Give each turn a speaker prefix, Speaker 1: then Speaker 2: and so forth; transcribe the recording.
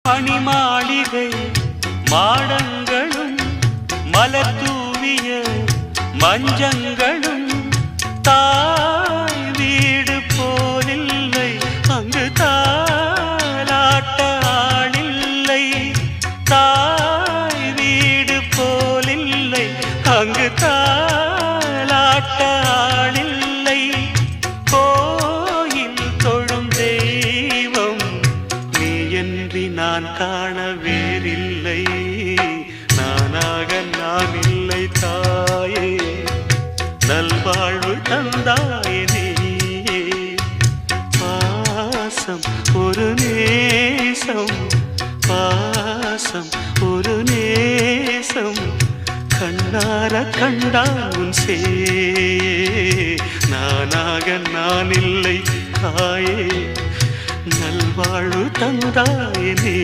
Speaker 1: மணிமாளிகை மாடங்களும் மலர் தூவிய மஞ்சங்களும் தாய் வீடு போலில்லை, அங்கு தாலாட்ட ஆளில்லை. தாய் வீடு போலில்லை, அங்கு தாலாட்ட ஆளில்லை. கோயில் தொழும் தெய்வம் நீ என்று நான் காண வேறில்லை. நானாக நான் இல்லை தாயே, நல்வாழ்வு தந்தாயே நீயே. பாசம் ஒரு நேசம், பாசம் ஒரு நேசம், கண்ணார கண்டான் உன் சே. நானாக நான் இல்லை தாயே, நல்வாழ்வு தந்தாயே நீ.